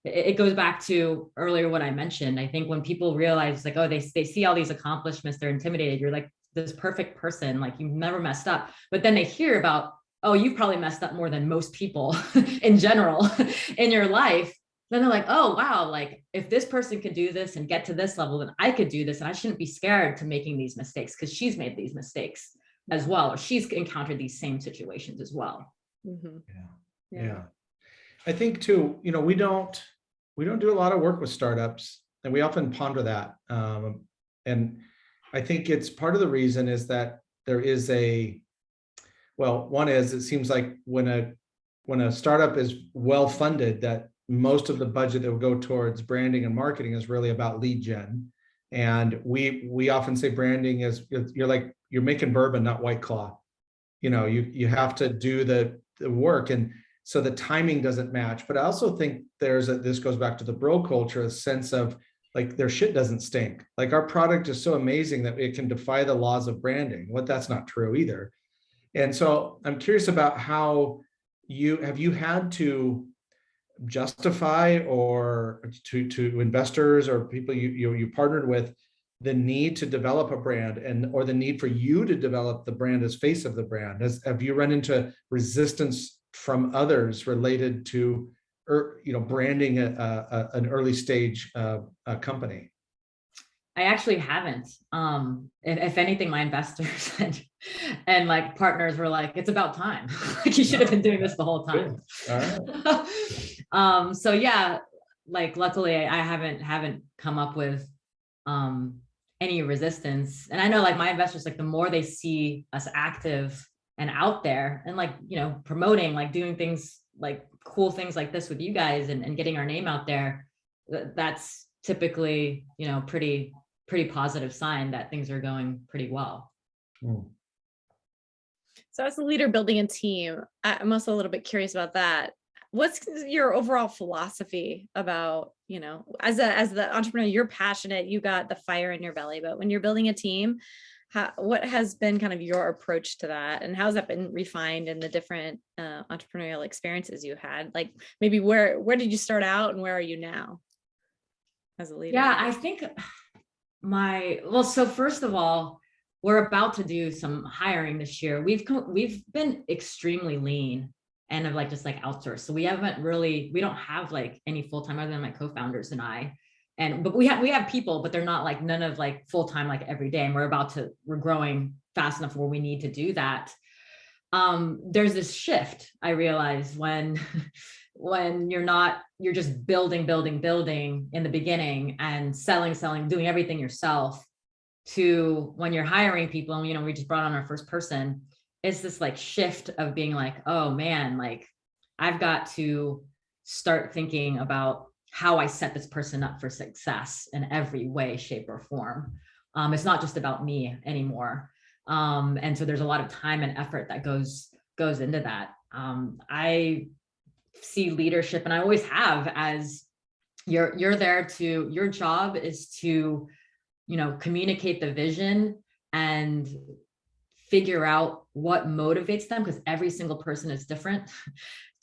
it goes back to earlier what I mentioned. I think when people realize like, oh, they see all these accomplishments, they're intimidated. You're like this perfect person, like you've never messed up. But then they hear about, oh, you've probably messed up more than most people in general in your life. Then they're like, oh, wow, like if this person could do this and get to this level, then I could do this. And I shouldn't be scared to making these mistakes because she's made these mistakes as well, or she's encountered these same situations as well. Mm-hmm. Yeah. I think too, we don't do a lot of work with startups, and we often ponder that. And I think it's part of the reason is that there is one is it seems like when a startup is well funded, that most of the budget that will go towards branding and marketing is really about lead gen. And we often say branding is, you're making bourbon, not White Claw. you have to do the work. And so the timing doesn't match. But I also think this goes back to the bro culture, a sense of like their shit doesn't stink. Like our product is so amazing that it can defy the laws of branding. That's not true either. And so I'm curious about how you had to justify or to investors or people you partnered with the need to develop a brand or the need for you to develop the brand as face of the brand. Have you run into resistance from others related to branding an early stage company? I actually haven't. If anything, my investors and like partners were like, it's about time. Like you should have been doing this the whole time. All right. So yeah, like luckily I haven't come up with any resistance. And I know like my investors, like the more they see us active and out there and like, promoting, like doing things like cool things like this with you guys and getting our name out there, that's typically, pretty positive sign that things are going pretty well. So as a leader building a team, I'm also a little bit curious about that. What's your overall philosophy about, as the entrepreneur, you're passionate, you got the fire in your belly, but when you're building a team, what has been kind of your approach to that? And how has that been refined in the different entrepreneurial experiences you had? Like maybe where did you start out and where are you now as a leader? Yeah, I think so first of all, we're about to do some hiring this year. We've been extremely lean and have like just like outsourced. So we don't have like any full-time other than my co-founders and I. But we have people, but they're not like none of like full-time like every day. And we're growing fast enough where we need to do that. There's this shift I realize when you're just building in the beginning and selling, doing everything yourself, to when you're hiring people. And, we just brought on our first person. It's this like shift of being like, oh man, like I've got to start thinking about how I set this person up for success in every way, shape, or form. It's not just about me anymore. And so there's a lot of time and effort that goes into that. I see leadership, and I always have, as your job is to, communicate the vision and figure out what motivates them, because every single person is different,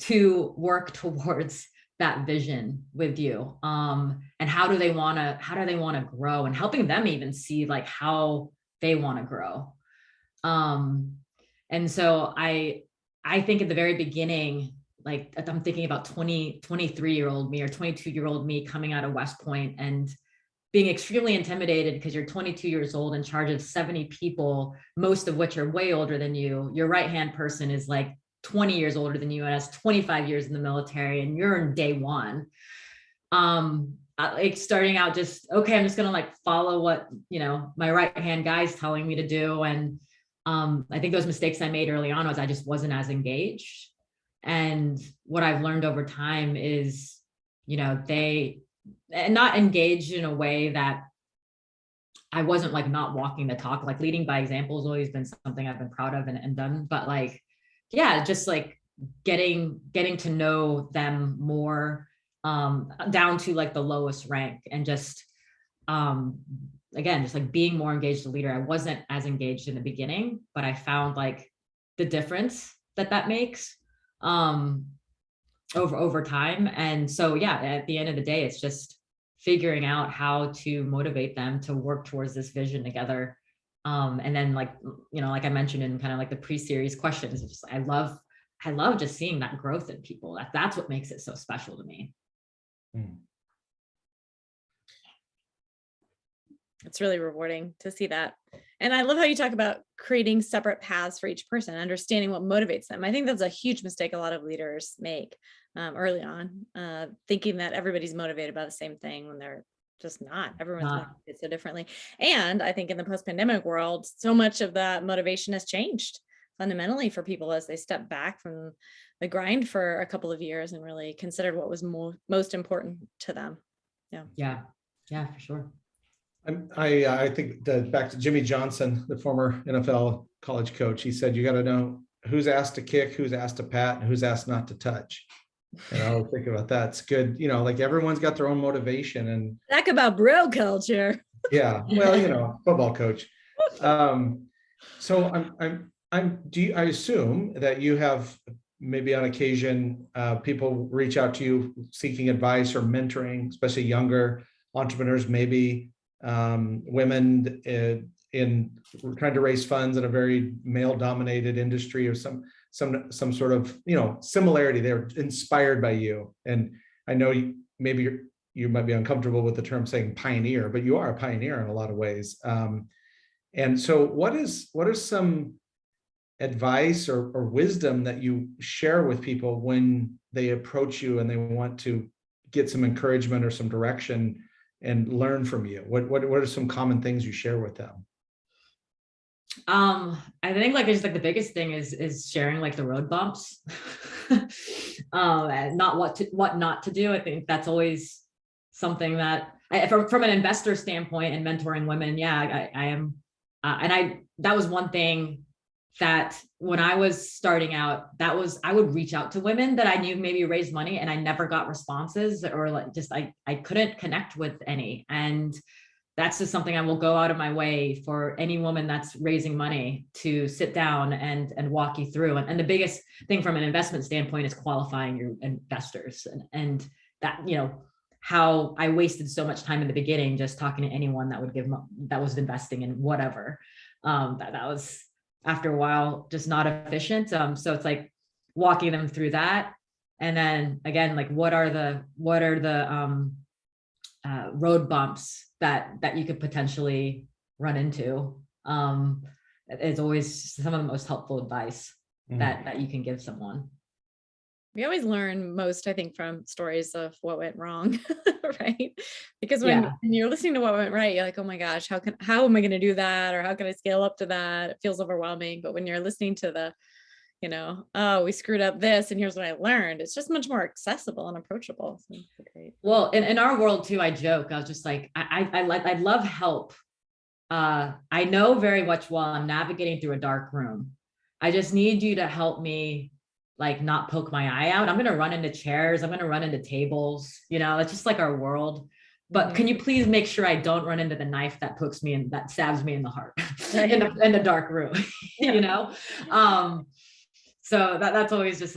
to work towards that vision with you. And how do they want to grow, and helping them even see like how they want to grow. And so I think at the very beginning, like I'm thinking about 23-year-old me or 22-year-old me coming out of West Point and being extremely intimidated because you're 22 years old in charge of 70 people, most of which are way older than you. Your right-hand person is like 20 years older than you and has 25 years in the military, and you're in day one. Like starting out just, okay, I'm just going to like follow what, my right-hand guy's telling me to do. And I think those mistakes I made early on was I just wasn't as engaged. And what I've learned over time is, and not engaged in a way that I wasn't like not walking the talk. Like leading by example has always been something I've been proud of and done. But like, yeah, just like getting to know them more, down to like the lowest rank, and just again, just like being more engaged as a leader. I wasn't as engaged in the beginning, but I found like the difference that makes over time. And so, yeah, at the end of the day, it's just figuring out how to motivate them to work towards this vision together. And then like, like I mentioned in kind of like the pre-series questions, it's just, I love just seeing that growth in people. That's what makes it so special to me. It's really rewarding to see that. And I love how you talk about creating separate paths for each person, understanding what motivates them. I think that's a huge mistake a lot of leaders make early on, thinking that everybody's motivated by the same thing when they're just not. Everyone's motivated so differently. And I think in the post-pandemic world, so much of that motivation has changed fundamentally for people as they step back from the grind for a couple of years and really considered what was most important to them. Yeah, for sure. I think back to Jimmy Johnson, the former NFL college coach. He said, you got to know who's asked to kick, who's asked to pat, and who's asked not to touch. And I always think about that. It's good, like everyone's got their own motivation. And talk about bro culture. Yeah, well, football coach. So I assume that you have maybe on occasion people reach out to you seeking advice or mentoring, especially younger entrepreneurs, maybe women in trying to raise funds in a very male-dominated industry, or some sort of similarity. They're inspired by you, and I know maybe you might be uncomfortable with the term saying pioneer, but you are a pioneer in a lot of ways. And so what are some advice or wisdom that you share with people when they approach you and they want to get some encouragement or some direction and learn from you? What are some common things you share with them? I think just the biggest thing is sharing the road bumps, and not what not to do. I think that's always something that from an investor standpoint and mentoring women. Yeah, I am. That was one thing that when I was starting out, I would reach out to women that I knew maybe raised money, and I never got responses, or I couldn't connect with any. And that's just something I will go out of my way for any woman that's raising money to sit down and walk you through. And the biggest thing from an investment standpoint is qualifying your investors. And that, how I wasted so much time in the beginning just talking to anyone that was investing in whatever. That was, after a while, just not efficient. So it's walking them through that. And then again, what are the road bumps that you could potentially run into? It's always some of the most helpful advice that you can give someone. We always learn most, I think, from stories of what went wrong, right? Because when you're listening to what went right, you're like, oh my gosh, how am I going to do that? Or how can I scale up to that? It feels overwhelming. But when you're listening to the, oh, we screwed up this, and here's what I learned, it's just much more accessible and approachable. So great. Well, in our world too, I joke, I was just I love help. I know very much while I'm navigating through a dark room, I just need you to help me not poke my eye out. I'm going to run into chairs. I'm going to run into tables. It's just our world. But can you please make sure I don't run into the knife that pokes me and that stabs me in the heart in the dark room, So that's always just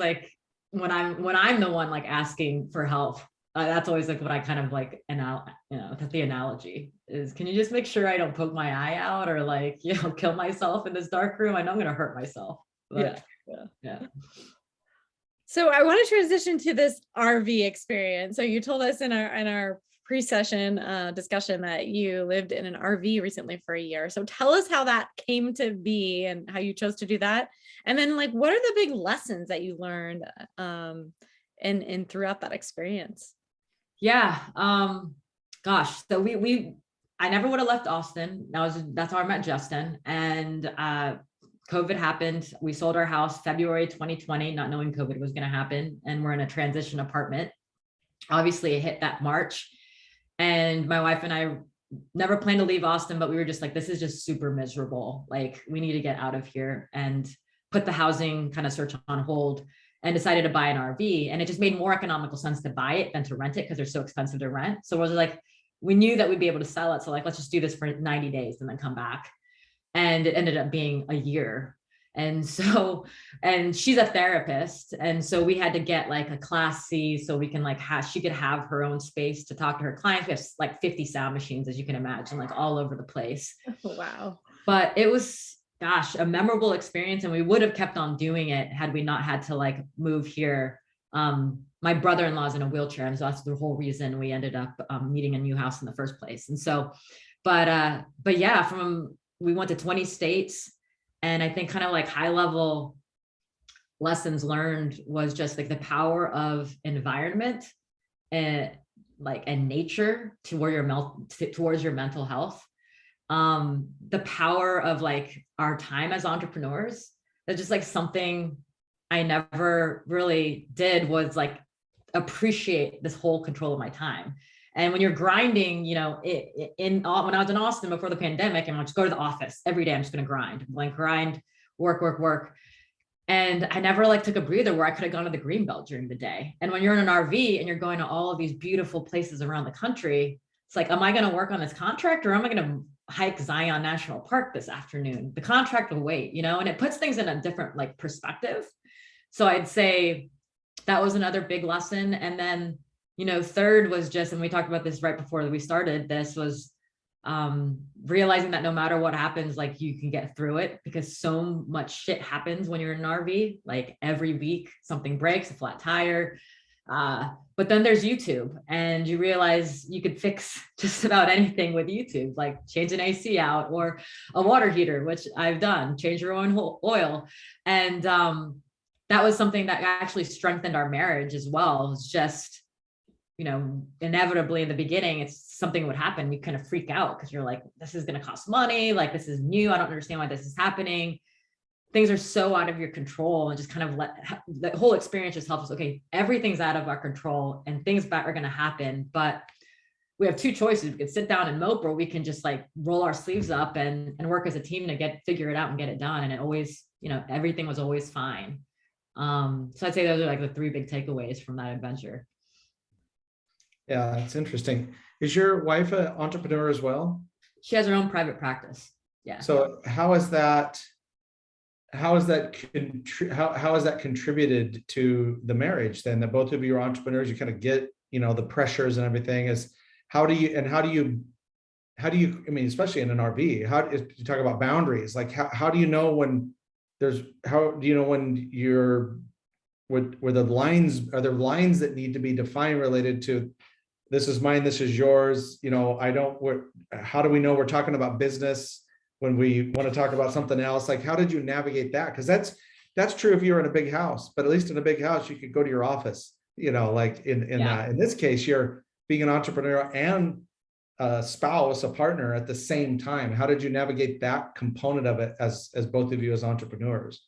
when I'm the one asking for help, that's always what I kind of that's the analogy is, can you just make sure I don't poke my eye out or kill myself in this dark room? I know I'm going to hurt myself. But, yeah. So I want to transition to this RV experience. So you told us in our pre-session discussion that you lived in an RV recently for a year. So tell us how that came to be and how you chose to do that. And then what are the big lessons that you learned and throughout that experience? Yeah. Gosh. So I never would have left Austin. That's how I met Justin. And COVID happened. We sold our house February 2020, not knowing COVID was going to happen. And we're in a transition apartment. Obviously it hit that March. And my wife and I never planned to leave Austin, but we were just this is just super miserable. We need to get out of here, and put the housing kind of search on hold and decided to buy an RV. And it just made more economical sense to buy it than to rent it, because they're so expensive to rent. So it was we knew that we'd be able to sell it. So let's just do this for 90 days and then come back. And it ended up being a year. And she's a therapist. And so we had to get a Class C so we can she could have her own space to talk to her clients. We have 50 sound machines, as you can imagine, all over the place. Wow. But it was, gosh, a memorable experience. And we would have kept on doing it had we not had to move here. My brother-in-law's in a wheelchair. And so that's the whole reason we ended up needing a new house in the first place. And so, but yeah, we went to 20 states. And I think kind of high level lessons learned was just the power of environment and nature towards your mental health. The power of our time as entrepreneurs. That's just when I never really did was appreciate this whole control of my time. And when you're grinding, when I was in Austin before the pandemic, and I just go to the office every day, I'm just going to grind, grind, work. And I never like took a breather where I could have gone to the Greenbelt during the day. And when you're in an RV and you're going to all of these beautiful places around the country, it's like, am I going to work on this contract, or am I going to hike Zion National Park this afternoon? The contract will wait, you know, and it puts things in a different like perspective. So I'd say that was another big lesson. And then, you know, third was just, and we talked about this right before we started, this was realizing that no matter what happens, like you can get through it, because so much shit happens when you're in an RV. Like every week something breaks, a flat tire. But then there's YouTube, and you realize you could fix just about anything with YouTube, like change an AC out or a water heater, which I've done, change your own oil. And that was something that actually strengthened our marriage as well. It's just, you know, inevitably in the beginning, it's something would happen. You kind of freak out because you're like, this is going to cost money. Like, this is new. I don't understand why this is happening. Things are so out of your control, and just kind of let the whole experience just helps us. Okay, everything's out of our control and things are going to happen, but we have two choices. We could sit down and mope, or we can just like roll our sleeves up and work as a team to figure it out and get it done. And it always, you know, everything was always fine. So I'd say those are like the three big takeaways from that adventure. Yeah, it's interesting. Is your wife an entrepreneur as well? She has her own private practice. Yeah. So how has that contributed to the marriage then, that both of you are entrepreneurs? You kind of get, you know, the pressures and everything. Is how do you, I mean, especially in an RV, how do you talk about boundaries? Like how do you know when you're where the lines, are there lines that need to be defined related to, this is mine, this is yours, you know, how do we know we're talking about business when we want to talk about something else? Like, how did you navigate that? Because that's true if you're in a big house, but at least in a big house, you could go to your office, you know, like in this case, you're being an entrepreneur and a spouse, a partner at the same time. How did you navigate that component of it as both of you as entrepreneurs?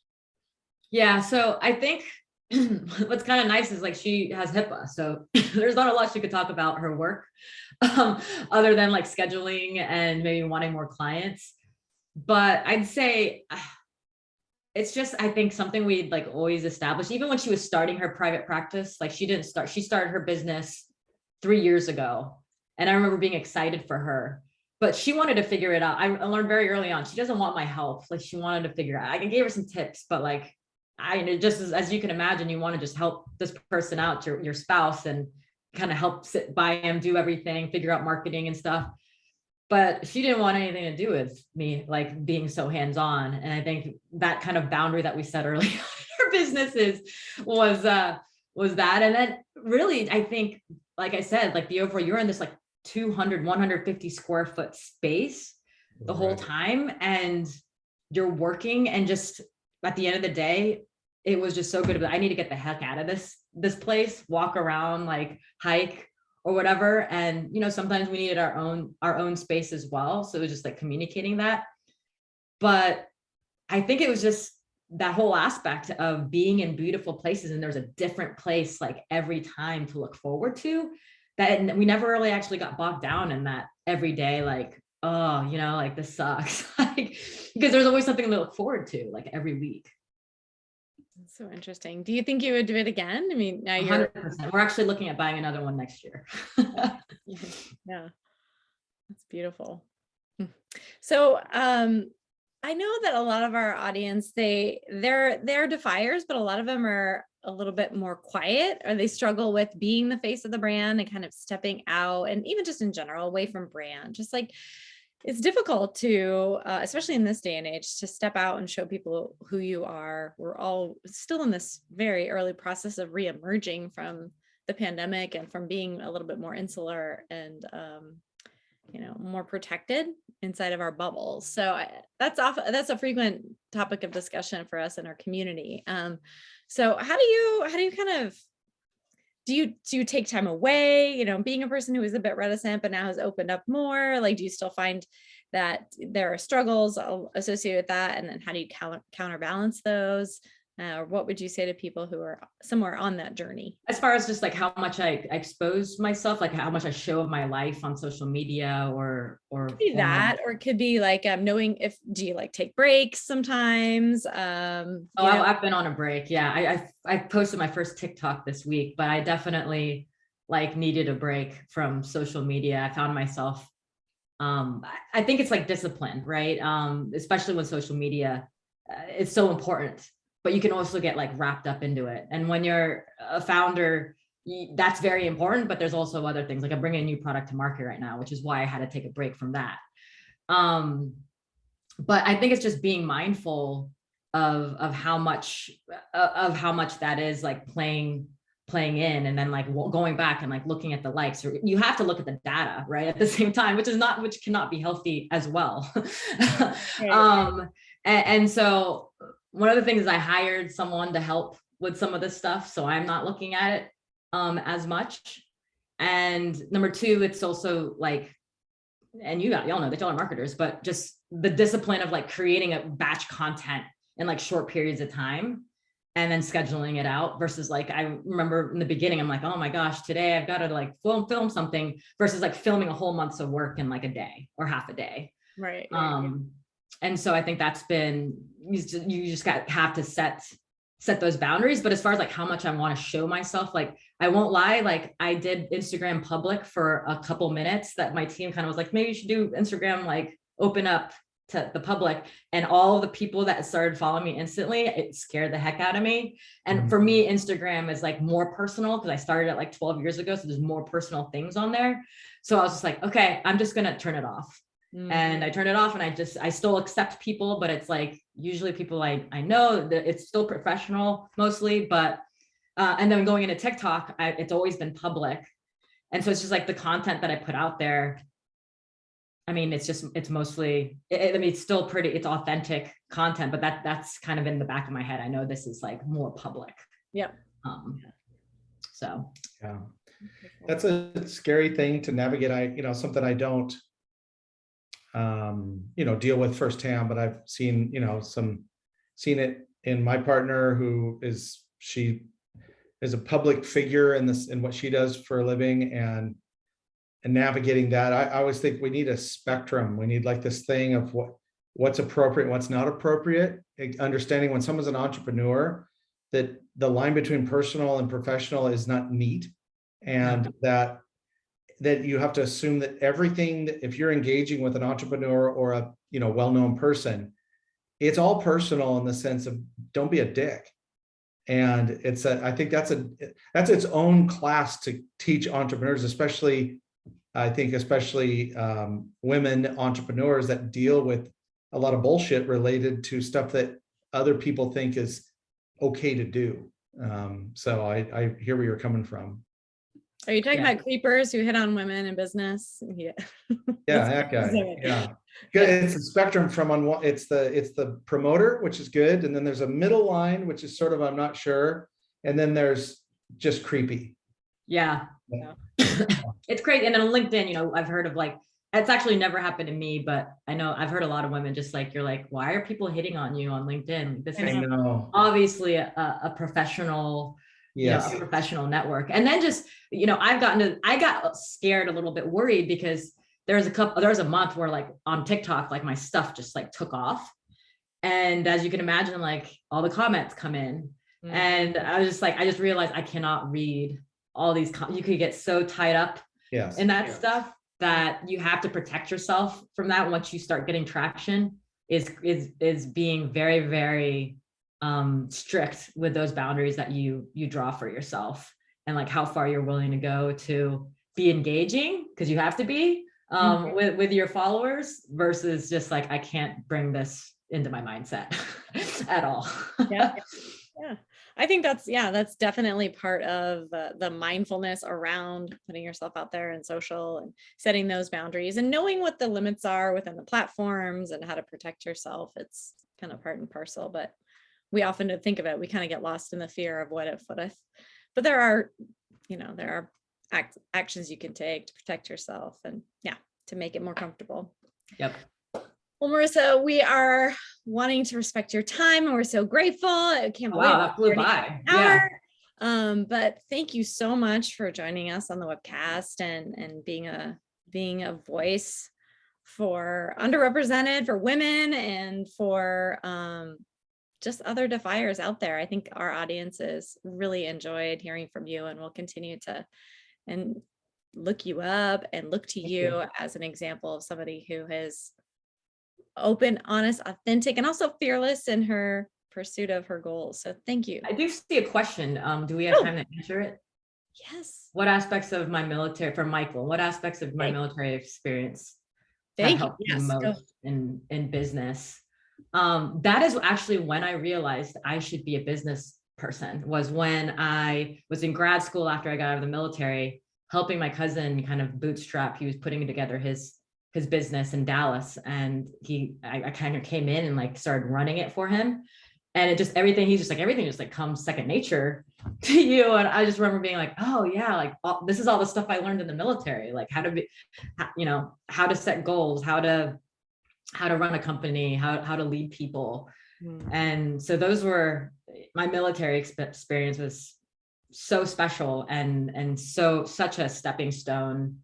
Yeah. So I think what's kind of nice is like she has HIPAA, so there's not a lot she could talk about her work other than like scheduling and maybe wanting more clients. But I'd say it's just, I think something we'd like always established, even when she was starting her private practice. Like she started her business 3 years ago. And I remember being excited for her, but she wanted to figure it out. I learned very early on, she doesn't want my help. Like she wanted to figure it out. I gave her some tips, but like, just as you can imagine, you want to just help this person out, your spouse, and kind of help sit by him, do everything, figure out marketing and stuff. But she didn't want anything to do with me, like being so hands-on. And I think that kind of boundary that we set early on in our businesses was that. And then really, I think, like I said, like you're in this like 200, 150 square foot space the whole time, and you're working, and just at the end of the day, it was just so good. I need to get the heck out of this place, walk around, like hike or whatever. And, you know, sometimes we needed our own space as well. So it was just like communicating that. But I think it was just that whole aspect of being in beautiful places, and there's a different place like every time to look forward to, that we never really actually got bogged down in that every day, like, oh, you know, like this sucks. Like, because there's always something to look forward to, like every week. That's so interesting. Do you think you would do it again? I mean, now you're 100%. We're actually looking at buying another one next year. Yeah, that's beautiful. So, I know that a lot of our audience, they're defiers, but a lot of them are a little bit more quiet, or they struggle with being the face of the brand and kind of stepping out, and even just in general, away from brand. Just like it's difficult to, especially in this day and age, to step out and show people who you are. We're all still in this very early process of reemerging from the pandemic and from being a little bit more insular and, you know, more protected inside of our bubbles. So that's a frequent topic of discussion for us in our community. So how do you kind of, do you take time away, you know, being a person who is a bit reticent, but now has opened up more? Like, do you still find that there are struggles associated with that? And then how do you counterbalance those? Or what would you say to people who are somewhere on that journey? As far as just like how much I expose myself, like how much I show of my life on social media or Could be that, or it could be like knowing do you like take breaks sometimes? I've been on a break. Yeah. I posted my first TikTok this week, but I definitely like needed a break from social media. I found myself, I think it's like discipline, right? Especially with social media, it's so important, but you can also get like wrapped up into it. And when you're a founder, that's very important, but there's also other things. Like I'm bringing a new product to market right now, which is why I had to take a break from that. But I think it's just being mindful of how much that is like playing in, and then like going back and like looking at the likes, or you have to look at the data, right, at the same time, which cannot be healthy as well. Right. And so one of the things, I hired someone to help with some of this stuff, so I'm not looking at it as much. And number two, it's also like, and y'all know that y'all are marketers, but just the discipline of like creating a batch content in like short periods of time and then scheduling it out, versus like, I remember in the beginning, I'm like, oh my gosh, today I've got to like film something, versus like filming a whole month's of work in like a day or half a day. Right. And so I think that's been, you just have to set those boundaries. But as far as like how much I want to show myself, like I won't lie, like I did Instagram public for a couple minutes, that my team kind of was like, maybe you should do Instagram, like open up to the public, and all of the people that started following me instantly, it scared the heck out of me. And for me, Instagram is like more personal, because I started it like 12 years ago, so there's more personal things on there. So I was just like, okay, I'm just gonna turn it off. And I turned it off, and I still accept people, but it's like usually people I know that it's still professional mostly, but and then going into TikTok, it's always been public. And so it's just like the content that I put out there, I mean, it's mostly, it's still it's authentic content, but that's kind of in the back of my head. I know this is like more public. Yeah. So. Yeah, that's a scary thing to navigate. Something I don't, deal with firsthand, but I've seen, seen it in my partner, she is a public figure in what she does for a living, and navigating that. I always think we need a spectrum. We need like this thing of what's appropriate, what's not appropriate. Understanding when someone's an entrepreneur, that the line between personal and professional is not neat, and that you have to assume that everything that, if you're engaging with an entrepreneur or a well-known person, it's all personal in the sense of don't be a dick. And I think that's its own class to teach entrepreneurs, especially women entrepreneurs that deal with a lot of bullshit related to stuff that other people think is okay to do. So I hear where you're coming from. Are you talking about creepers who hit on women in business? Yeah. Yeah, that guy. Yeah. It's a spectrum from it's the promoter, which is good, and then there's a middle line, which is sort of I'm not sure, and then there's just creepy. Yeah. It's crazy. And then on LinkedIn, I've heard of like, it's actually never happened to me, but I know I've heard a lot of women just like, you're like, why are people hitting on you on LinkedIn? This is obviously a professional, a professional network. And then just, I got scared, a little bit worried, because there was a month where like on TikTok, like my stuff just like took off. And as you can imagine, like all the comments come in, and I was just like, I just realized I cannot read all these. You could get so tied up in that stuff that you have to protect yourself from that. Once you start getting traction, is being very, very strict with those boundaries that you draw for yourself, and like how far you're willing to go to be engaging, because you have to be with your followers, versus just like, I can't bring this into my mindset at all. Yeah. I think that's definitely part of the mindfulness around putting yourself out there in social and setting those boundaries and knowing what the limits are within the platforms and how to protect yourself. It's kind of part and parcel, but we often don't think of it. We kind of get lost in the fear of what if, but there are actions you can take to protect yourself and to make it more comfortable. Yep. Well, Marissa, we are wanting to respect your time and we're so grateful. I can't believe Wow, that flew by. Yeah. But thank you so much for joining us on the webcast and being a voice for underrepresented, for women, and for just other defiers out there. I think our audiences really enjoyed hearing from you, and we'll continue to look you up and look to you as an example of somebody who is open, honest, authentic, and also fearless in her pursuit of her goals. So thank you. I do see a question. Do we have time to answer it? Yes. What aspects of my military, for Michael, what aspects of my military experience have helped me most in business? That is actually when I realized I should be a business person, was when I was in grad school after I got out of the military, helping my cousin kind of bootstrap. He was putting together his business in Dallas, and I kind of came in and like started running it for him. And it just, everything just like comes second nature to you. And I just remember being like, oh yeah, like this is all the stuff I learned in the military, like how to set goals, how to run a company, how to lead people. And so those were, my military experience was so special and such a stepping stone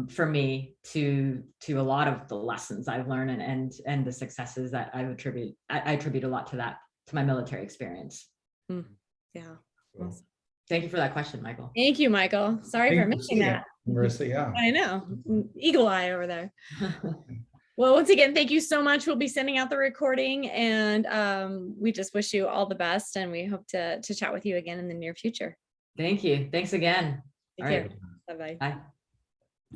for me to a lot of the lessons I've learned and the successes that I attribute a lot to that, to my military experience. Yeah. Cool. Thank you for that question, Michael. Thank you, Michael. Sorry for missing that. Marissa, yeah. I know. Eagle eye over there. Well, once again, thank you so much. We'll be sending out the recording, and we just wish you all the best, and we hope to chat with you again in the near future. Thank you. Thanks again. Take care. Bye-bye. Bye.